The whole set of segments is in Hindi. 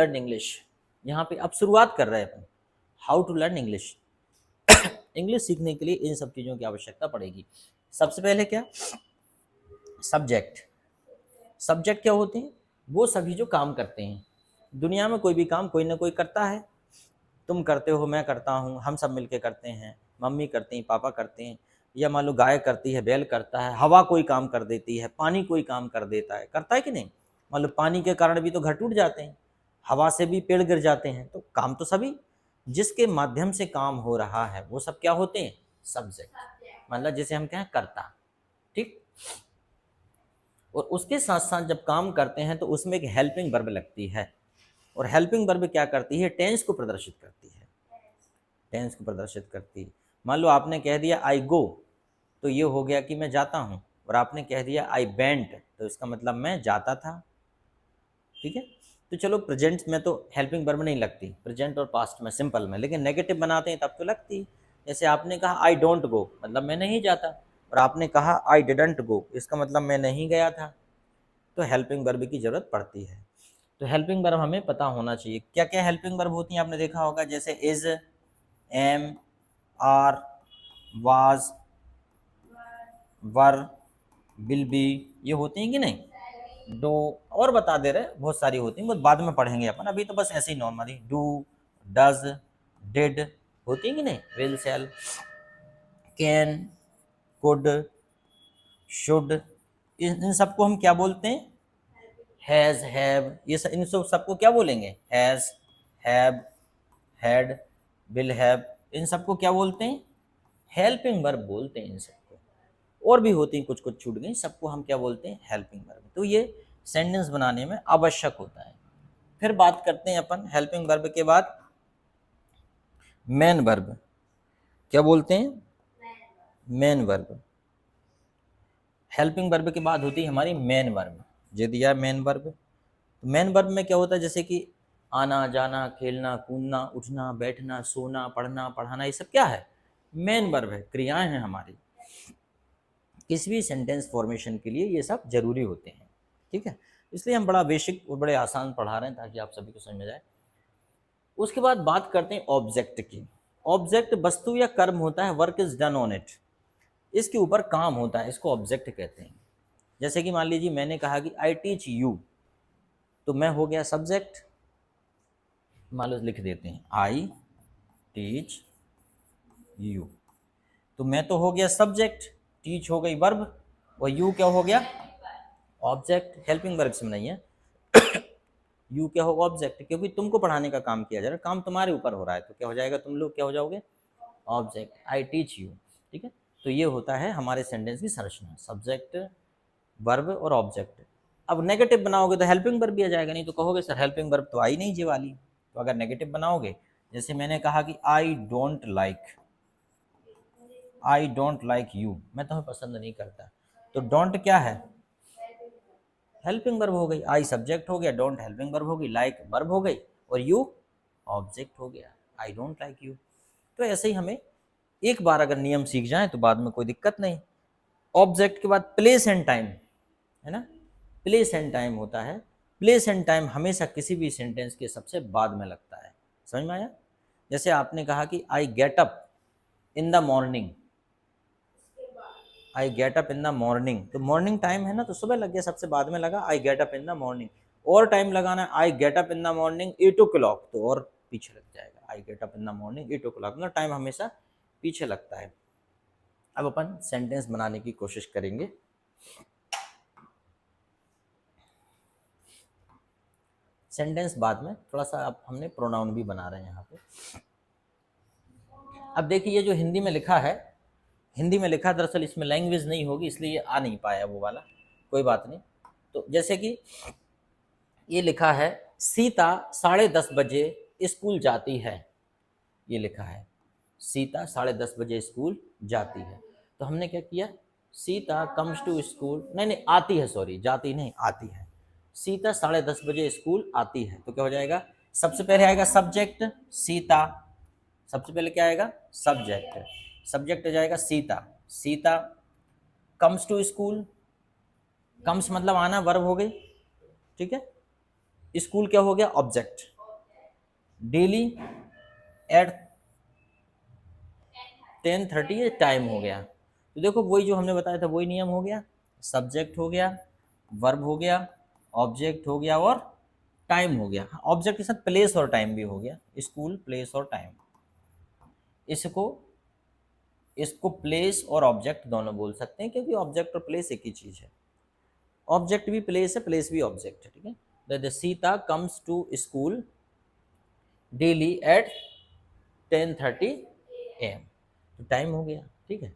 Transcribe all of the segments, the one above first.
Learn English. यहाँ पे अब शुरुआत कर रहे हैं अपन, how to learn English. English सीखने के लिए इन सब चीज़ों की आवश्यकता पड़ेगी। सबसे पहले क्या, सब्जेक्ट। सब्जेक्ट क्या होते हैं, वो सभी जो काम करते हैं दुनिया में, कोई भी काम कोई ना कोई करता है। तुम करते हो, मैं करता हूँ, हम सब मिलके करते हैं, मम्मी करती हैं, पापा करते हैं, या मान लो गाय करती है, बैल करता है, हवा कोई काम कर देती है, पानी कोई काम कर देता है, करता है कि नहीं। मान लो पानी के कारण भी तो घर टूट जाते हैं, हवा से भी पेड़ गिर जाते हैं, तो काम तो सभी, जिसके माध्यम से काम हो रहा है वो सब क्या होते हैं, सब्जेक्ट। मतलब जैसे हम कहें कर्ता, ठीक। और उसके साथ साथ जब काम करते हैं तो उसमें एक हेल्पिंग वर्ब लगती है, और हेल्पिंग वर्ब क्या करती है, टेंस को प्रदर्शित करती है, टेंस को प्रदर्शित करती है। मान लो आपने कह दिया आई गो, तो ये हो गया कि मैं जाता हूँ, और आपने कह दिया आई वेंट, तो इसका मतलब मैं जाता था, ठीक है। तो चलो प्रेजेंट में तो हेल्पिंग वर्ब नहीं लगती, प्रेजेंट और पास्ट में, सिंपल में, लेकिन नेगेटिव बनाते हैं तब तो लगती। जैसे आपने कहा आई डोंट गो, मतलब मैं नहीं जाता, और आपने कहा आई डिडंट गो, इसका मतलब मैं नहीं गया था, तो हेल्पिंग वर्ब की जरूरत पड़ती है। तो हेल्पिंग वर्ब हमें पता होना चाहिए। क्या क्या हेल्पिंग वर्ब होती हैं आपने देखा होगा, जैसे is, am, are, was, were, will be, ये होती हैं कि नहीं। डू, और बता दे रहे, बहुत सारी होती हैं, बहुत बाद में पढ़ेंगे अपन, अभी तो बस ऐसे ही नॉर्मली डू, डज, डिड, होती हैं कि नहीं। Will, shall, can, could, should, इन सबको हम क्या बोलते हैं, हैज, हैव, ये सब, इन सबको क्या बोलेंगे, has, have, had, will have, इन सबको क्या बोलते हैं, हेल्पिंग वर्ब बोलते हैं इन सबको। और भी होती हैं, कुछ कुछ छूट गई, सबको हम क्या बोलते हैं, हेल्पिंग वर्ब। तो ये सेंटेंस बनाने में आवश्यक होता है। फिर बात करते हैं अपन हेल्पिंग वर्ब के बाद मेन वर्ब। क्या बोलते हैं, मेन वर्ब। हेल्पिंग वर्ब के बाद होती है हमारी मेन वर्ब। जे दिया मेन वर्ब, तो मेन वर्ब में क्या होता है, जैसे कि आना जाना, खेलना कूदना, उठना बैठना, सोना, पढ़ना पढ़ाना, ये सब क्या है, मेन वर्ब है, क्रियाएं हैं हमारी। किसी भी सेंटेंस फॉर्मेशन के लिए ये सब जरूरी होते हैं, ठीक है। इसलिए हम बड़ा बेसिक और बड़े आसान पढ़ा रहे हैं ताकि आप सभी को समझ में जाए। उसके बाद बात करते हैं ऑब्जेक्ट की। ऑब्जेक्ट वस्तु या कर्म होता है, work is done on it, इसके ऊपर काम होता है, इसको ऑब्जेक्ट कहते हैं। जैसे कि मान लीजिए मैंने कहा कि आई टीच यू, तो मैं हो गया सब्जेक्ट। मान लो लिख देते हैं आई टीच यू, तो मैं तो हो गया सब्जेक्ट, टीच हो गई वर्ब, और यू क्या हो गया, ऑब्जेक्ट। हेल्पिंग वर्ब से नहीं है, यू क्या होगा, ऑब्जेक्ट, क्योंकि तुमको पढ़ाने का काम किया जा रहा है, काम तुम्हारे ऊपर हो रहा है, तो क्या हो जाएगा, तुम लोग क्या हो जाओगे, ऑब्जेक्ट। आई टीच यू, ठीक है। तो ये होता है हमारे सेंटेंस की संरचना, सब्जेक्ट, वर्ब और ऑब्जेक्ट। अब नेगेटिव बनाओगे तो हेल्पिंग वर्ब भी आ जाएगा, नहीं तो कहोगे सर हेल्पिंग वर्ब तो आई नहीं जी वाली। तो अगर नेगेटिव बनाओगे, जैसे मैंने कहा कि I don't like, I don't like you, मैं तुम्हें पसंद नहीं करता, तो डोंट क्या है, हेल्पिंग वर्ब हो गई। आई सब्जेक्ट हो गया, डोंट हेल्पिंग वर्ब हो गई, लाइक वर्ब हो गई, और यू ऑब्जेक्ट हो गया, आई डोंट लाइक यू। तो ऐसे ही हमें एक बार अगर नियम सीख जाए तो बाद में कोई दिक्कत नहीं। ऑब्जेक्ट के बाद प्लेस एंड टाइम है ना, प्लेस एंड टाइम होता है। प्लेस एंड टाइम हमेशा किसी भी सेंटेंस के सबसे बाद में लगता है, समझ में आया। जैसे आपने कहा कि I get up in the morning, I get up in the morning, तो मॉर्निंग टाइम है ना, तो सुबह लग गया, सबसे बाद में लगा I get up in the morning. और टाइम लगाना है, I get up in the morning 8 o'clock, तो और पीछे लग जाएगा, I get up in the morning 8 o'clock, मतलब टाइम हमेशा पीछे लगता है। अब अपन सेंटेंस बनाने की कोशिश करेंगे। सेंटेंस बाद में, थोड़ा सा अब हमने प्रोनाउन भी बना रहे हैं यहाँ पे। अब देखिए ये जो हिंदी में लिखा है, हिंदी में लिखा, दरअसल इसमें लैंग्वेज नहीं होगी इसलिए ये आ नहीं पाया वो वाला, कोई बात नहीं। तो जैसे कि ये लिखा है सीता 10:30 बजे स्कूल जाती है, ये लिखा है सीता 10:30 बजे स्कूल जाती है, तो हमने क्या किया, सीता कम्स टू स्कूल, नहीं नहीं आती है, सॉरी जाती नहीं आती है, सीता 10:30 बजे स्कूल आती है, तो क्या हो जाएगा, सबसे पहले आएगा सब्जेक्ट सीता, सबसे पहले क्या आएगा, सब्जेक्ट, सब्जेक्ट आ जाएगा Sita, Sita comes to school, comes मतलब आना, वर्ब हो गई, ठीक है। स्कूल क्या हो गया, ऑब्जेक्ट। डेली एट 10:30 ये टाइम हो गया। तो देखो वही जो हमने बताया था वही नियम हो गया, सब्जेक्ट हो गया, वर्ब हो गया, ऑब्जेक्ट हो गया और टाइम हो गया। ऑब्जेक्ट के साथ प्लेस और टाइम भी हो गया, स्कूल प्लेस और टाइम। इसको इसको प्लेस और ऑब्जेक्ट दोनों बोल सकते हैं, क्योंकि ऑब्जेक्ट और प्लेस एक ही चीज है। ऑब्जेक्ट भी प्लेस है, प्लेस भी ऑब्जेक्ट है, ठीक है। The Sita comes to school daily at 10:30 AM। तो टाइम हो गया, ठीक है।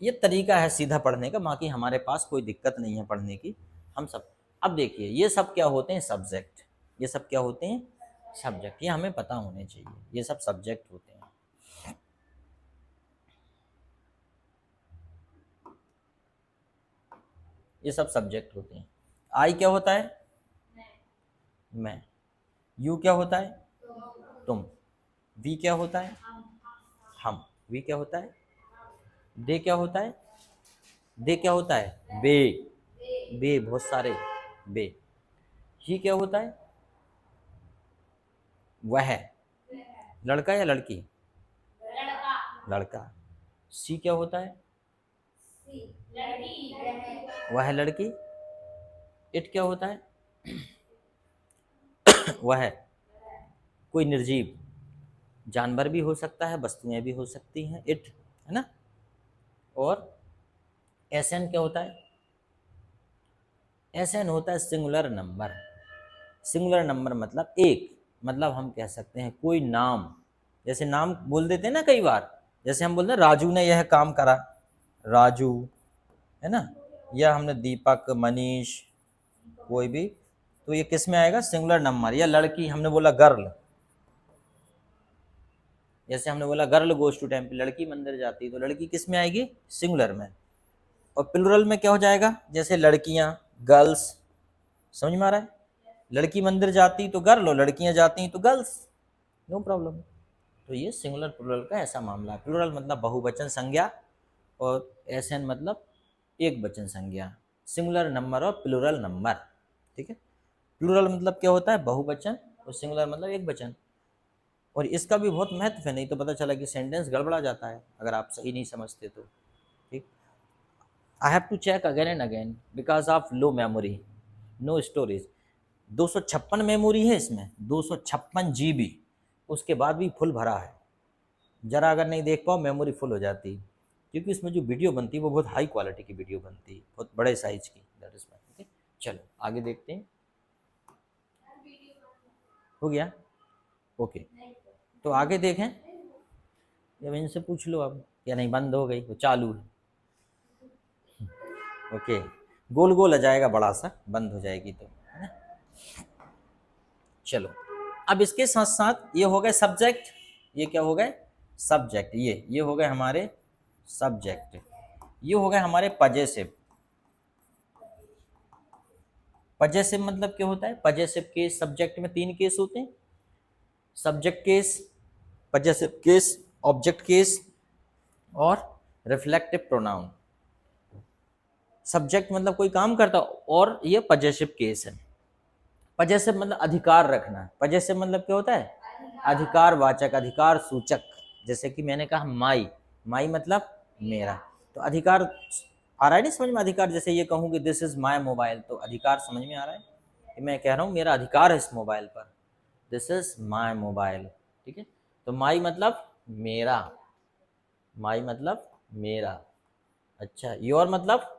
ये तरीका है सीधा पढ़ने का, बाकी हमारे पास कोई दिक्कत नहीं है पढ़ने की, हम सब। अब देखिए ये सब क्या होते हैं, सब्जेक्ट। ये सब क्या होते हैं, सब्जेक्ट। ये हमें पता होने चाहिए, ये सब सब्जेक्ट होते हैं। ये सब सब्जेक्ट होते हैं। आई क्या होता है, मैं। यू क्या होता है, तुम। वी क्या होता है, हम। वी क्या होता है, दे क्या होता है, दे क्या होता है, बे। बे बहुत सारे, बे। ही क्या होता है, वह। लड़का या लड़की, लड़का। सी क्या होता है, वह लड़की। इट क्या होता है, वह कोई निर्जीव जानवर भी हो सकता है, वस्तुएं भी हो सकती हैं, इट, है ना। और एस एन क्या होता है, एस एन होता है सिंगुलर नंबर। सिंगुलर नंबर मतलब एक, मतलब हम कह सकते हैं कोई नाम, जैसे नाम बोल देते हैं ना कई बार, जैसे हम बोलते हैं राजू ने यह काम करा, राजू, है ना। या हमने दीपक, मनीष, कोई भी, तो ये किस में आएगा, सिंगुलर नंबर। या लड़की, हमने बोला गर्ल, जैसे हमने बोला गर्ल गोज टू टेम्पल, लड़की मंदिर जाती है, तो लड़की किस में आएगी, सिंगुलर में। और प्लूरल में क्या हो जाएगा, जैसे लड़कियां, गर्ल्स, समझ में आ रहा है। लड़की मंदिर जाती तो गर्ल और लड़कियां जाती तो गर्ल्स, नो प्रॉब्लम। तो ये सिंगुलर प्लूरल का ऐसा मामला है। प्लूरल मतलब बहुवचन संज्ञा, और एसएन मतलब एक वचन संज्ञा। सिंगुलर नंबर और प्लूरल नंबर, ठीक है। प्लूरल मतलब क्या होता है, बहुवचन, और सिंगुलर मतलब एक वचन। और इसका भी बहुत महत्व है, नहीं तो पता चला कि सेंटेंस गड़बड़ा जाता है अगर आप सही नहीं समझते तो, ठीक। I have to check again and again because of low memory, no storage. 256 memory है इसमें, 256 GB, उसके बाद भी फुल भरा है। जरा अगर नहीं देख पाओ मेमोरी फुल हो जाती, क्योंकि इसमें जो वीडियो बनती है वो बहुत हाई क्वालिटी की वीडियो बनती है, बहुत बड़े साइज की, दैट इज वाई। ठीक है, चलो आगे देखते हैं। हो गया, ओके। तो आगे देखें, जब इनसे पूछ लो अब, या नहीं बंद हो गई, वो चालू है। ओके, गोल गोल आ जाएगा बड़ा सा, बंद हो जाएगी तो, है ना। चलो, अब इसके साथ साथ ये हो गए सब्जेक्ट, ये क्या हो गए, सब्जेक्ट। ये हो गए हमारे सब्जेक्ट, ये हो गए हमारे पजेसिव। पजेसिव मतलब क्या होता है, पजेसिव केस, सब्जेक्ट में 3 केस होते हैं, subject case, possessive case, object case और रिफ्लेक्टिव प्रोनाउन। सब्जेक्ट मतलब कोई काम करता, और ये पजेसिव केस है। पजेसिव मतलब अधिकार रखना, पजेसिव मतलब क्या होता है, अधिकार वाचक, अधिकार सूचक। जैसे कि मैंने कहा माई, माई मतलब मेरा, तो अधिकार आ रहा है नहीं समझ में, अधिकार। जैसे ये कहूँ कि दिस इज माई मोबाइल, तो अधिकार समझ में आ रहा है कि मैं कह रहा हूँ मेरा अधिकार है इस मोबाइल पर, दिस इज माई मोबाइल, ठीक है। तो माई मतलब मेरा, माई मतलब मेरा। अच्छा, योर मतलब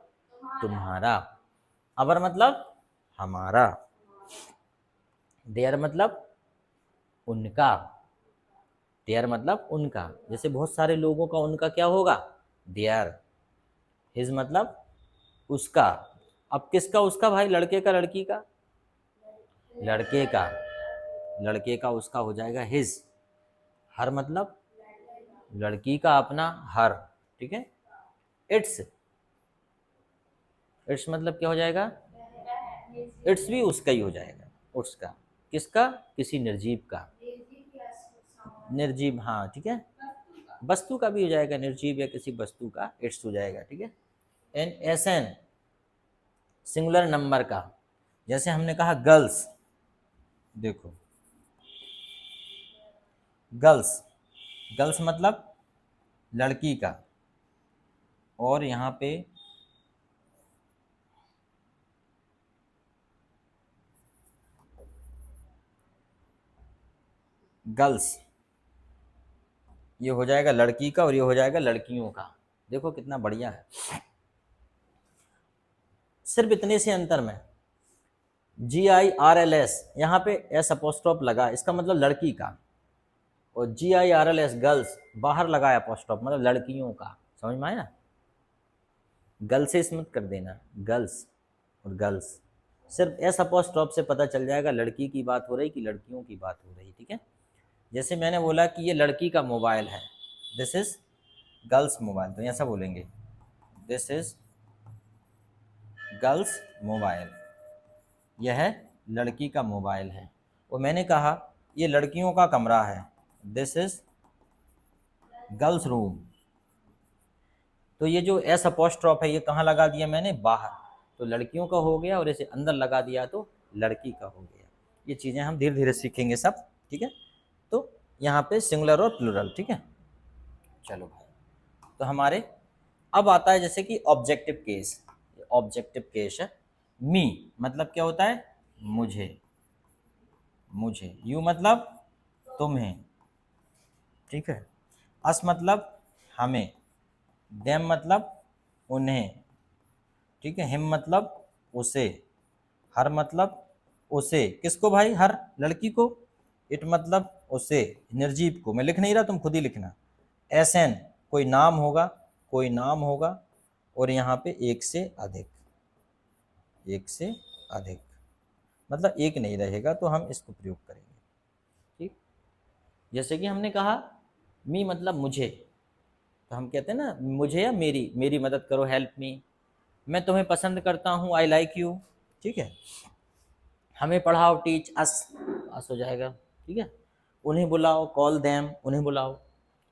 तुम्हारा, अवर मतलब हमारा, देयर मतलब उनका, देयर मतलब उनका। जैसे बहुत सारे लोगों का उनका क्या होगा, देयर। हिज मतलब उसका। अब किसका उसका भाई, लड़के का लड़की का, लड़के का, लड़के का उसका हो जाएगा हिज। हर मतलब लड़की का अपना हर, ठीक है। इट्स, इट्स मतलब क्या हो जाएगा, इट्स भी उसका ही हो जाएगा, उसका। किसका, किसी निर्जीव का, निर्जीव, हाँ ठीक है। वस्तु का भी हो जाएगा, निर्जीव या किसी वस्तु का इट्स हो जाएगा, ठीक है। And S N, singular number का। जैसे हमने कहा गर्ल्स, देखो गर्ल्स, गर्ल्स मतलब लड़की का, और यहाँ पे गर्ल्स, ये हो जाएगा लड़की का और ये हो जाएगा लड़कियों का। देखो कितना बढ़िया है, सिर्फ इतने से अंतर में। GIRLS, यहाँ पे एस अपोस्ट्रोफ लगा, इसका मतलब लड़की का, और GIRLS गर्ल्स बाहर लगाया अपोस्ट्रोफ, मतलब लड़कियों का। समझ में आया? गर्ल्स से मत कर देना, गर्ल्स और गर्ल्स, सिर्फ एस अपोस्ट्रोफ से पता चल जाएगा लड़की की बात हो रही कि लड़कियों की बात हो रही। ठीक है, जैसे मैंने बोला कि ये लड़की का मोबाइल है, दिस इज गर्ल्स मोबाइल, तो ऐसा बोलेंगे दिस इज गर्ल्स मोबाइल, यह लड़की का मोबाइल है। और मैंने कहा ये लड़कियों का कमरा है, दिस इज गर्ल्स रूम। तो ये जो एस अपोस्ट्रोफ है ये कहाँ लगा दिया मैंने? बाहर, तो लड़कियों का हो गया, और इसे अंदर लगा दिया तो लड़की का हो गया। ये चीज़ें हम धीरे धीरे सीखेंगे सब। ठीक है, तो यहाँ पे सिंगुलर और प्लूरल। ठीक है, चलो भाई, तो हमारे अब आता है जैसे कि ऑब्जेक्टिव केस। ऑब्जेक्टिव केस है, मी मतलब क्या होता है? मुझे, मुझे। यू मतलब तुम्हें, ठीक है। अस मतलब हमें, देम मतलब उन्हें, ठीक है। हिम मतलब उसे, हर मतलब उसे, किसको भाई? हर लड़की को। इट मतलब उसे, निर्जीव को। मैं लिख नहीं रहा, तुम खुद ही लिखना। एसएन कोई नाम होगा, कोई नाम होगा, और यहाँ पे एक से अधिक, एक से अधिक मतलब एक नहीं रहेगा, तो हम इसको प्रयोग करेंगे। ठीक, जैसे कि हमने कहा मी मतलब मुझे, तो हम कहते हैं ना मुझे या मेरी, मेरी मदद करो, हेल्प मी। मैं तुम्हें पसंद करता हूँ, आई लाइक यू। ठीक है, हमें पढ़ाओ, टीच अस, अस हो जाएगा। ठीक है, उन्हें बुलाओ, कॉल देम, उन्हें बुलाओ।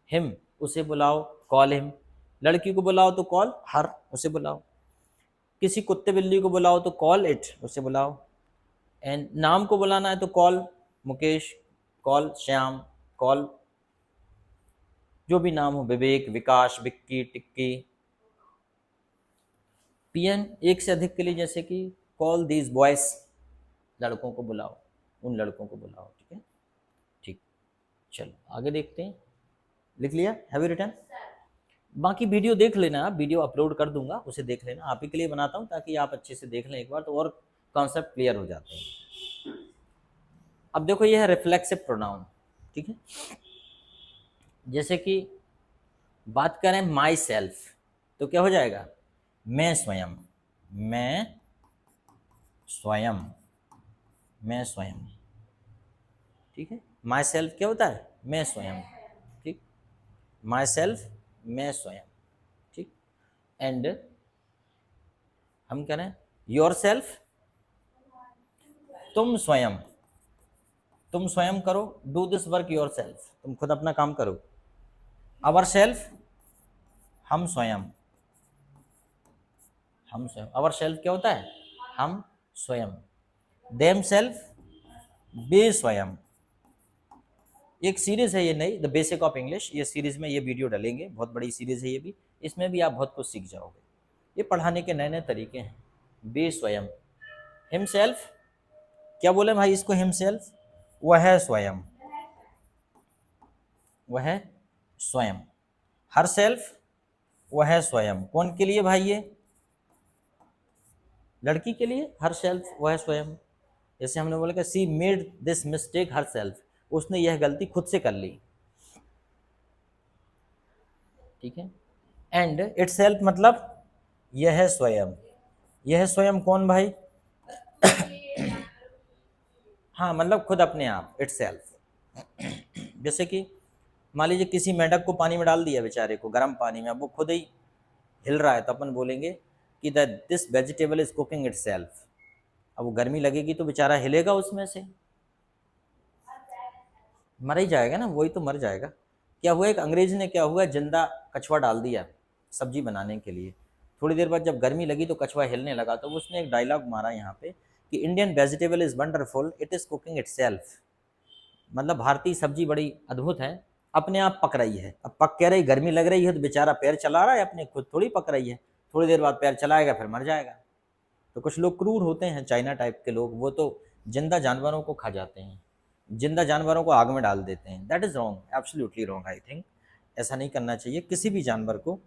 हिम उसे बुलाओ, कॉल हिम। लड़की को बुलाओ तो कॉल हर, उसे बुलाओ। किसी कुत्ते बिल्ली को बुलाओ तो कॉल इट, उसे बुलाओ। एंड नाम को बुलाना है तो call Mukesh, call Shyam, call जो भी नाम हो, विवेक, विकास, विक्की, टिक्की। पीएन एक से अधिक के लिए, जैसे कि कॉल दीज बॉयज, लड़कों को बुलाओ, उन लड़कों को बुलाओ। ठीक है, ठीक, चलो आगे देखते हैं। लिख लिया? Have you written? बाकी वीडियो देख लेना, आप वीडियो अपलोड कर दूंगा, उसे देख लेना। आप ही के लिए बनाता हूँ ताकि आप अच्छे से देख लें एक बार, तो और कॉन्सेप्ट क्लियर हो जाते हैं। अब देखो ये है रिफ्लेक्सिव प्रोनाउन। ठीक है, जैसे कि बात करें माई सेल्फ, तो क्या हो जाएगा? मैं स्वयं, मैं स्वयं, मैं स्वयं। ठीक है, माई सेल्फ क्या होता है? मैं स्वयं। ठीक, माई सेल्फ, मैं स्वयं। ठीक, एंड हम कह रहे हैं योर सेल्फ, तुम स्वयं, तुम स्वयं करो, do this work your self, तुम खुद अपना काम करो। अवर सेल्फ, हम स्वयं, हम स्वयं। अवर सेल्फ क्या होता है? हम स्वयं। देम सेल्फ, बे स्वयं। एक सीरीज है ये नई, द बेसिक ऑफ इंग्लिश, ये सीरीज में ये वीडियो डालेंगे, बहुत बड़ी सीरीज है ये भी, इसमें भी आप बहुत कुछ सीख जाओगे। ये पढ़ाने के नए नए तरीके हैं। बे स्वयं, हिमसेल्फ, क्या बोले भाई इसको? हिमसेल्फ, वह स्वयं, वह स्वयं। हर सेल्फ, वह स्वयं। कौन के लिए भाई? ये लड़की के लिए, हर सेल्फ वह स्वयं। जैसे हमने बोला कि सी made this mistake her self, उसने यह गलती खुद से कर ली। ठीक है, एंड इट सेल्फ मतलब यह स्वयं। यह स्वयं कौन भाई? हाँ, मतलब खुद अपने आप, इट सेल्फ। जैसे कि मान लीजिए किसी मेंढक को पानी में डाल दिया बेचारे को, गर्म पानी में, अब वो खुद ही हिल रहा है, तो अपन बोलेंगे कि this vegetable is cooking it self. अब वो गर्मी लगेगी तो बेचारा हिलेगा उसमें से, मर ही जाएगा ना, वही तो मर जाएगा। क्या हुआ, एक अंग्रेज ने क्या हुआ, जिंदा कछुआ डाल दिया सब्जी बनाने के लिए, थोड़ी देर बाद जब गर्मी लगी तो कछुआ हिलने लगा, तो उसने एक डायलॉग मारा यहाँ पे कि Indian vegetable is wonderful, it is cooking itself. मतलब भारतीय सब्जी बड़ी अद्भुत है, अपने आप पक रही है। अब पक कह रही, गर्मी लग रही है तो बेचारा पैर चला रहा है अपने, खुद थोड़ी पक रही है। थोड़ी देर बाद पैर चलाएगा फिर मर जाएगा। तो कुछ लोग क्रूर होते हैं, चाइना टाइप के लोग, वो तो जिंदा जानवरों को खा जाते हैं, जिंदा जानवरों को आग में डाल देते हैं। That is wrong, absolutely wrong I think. ऐसा नहीं करना चाहिए, किसी भी जानवर को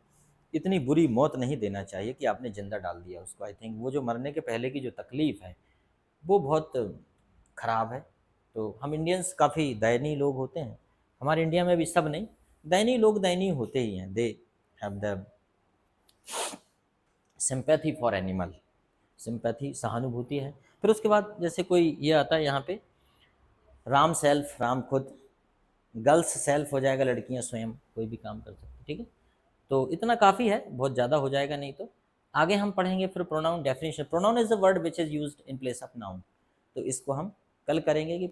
इतनी बुरी मौत नहीं देना चाहिए कि आपने जिंदा डाल दिया उसको। आई थिंक वो जो मरने के पहले की जो तकलीफ़ है वो बहुत ख़राब है। तो हम इंडियंस काफ़ी दयनीय लोग होते हैं, हमारे इंडिया में भी सब नहीं, दयनीय लोग दयनीय होते ही हैं। They have the sympathy for animal, sympathy सहानुभूति है। फिर उसके बाद जैसे कोई ये आता है यहाँ पे, राम सेल्फ, राम खुद, गर्ल्स सेल्फ हो जाएगा, लड़कियाँ स्वयं कोई भी काम कर सकती, ठीक है। तो इतना काफ़ी है, बहुत ज़्यादा हो जाएगा नहीं तो। आगे हम पढ़ेंगे फिर pronoun definition. Pronoun is the word which is used in place of noun, तो इसको हम कल करेंगे कि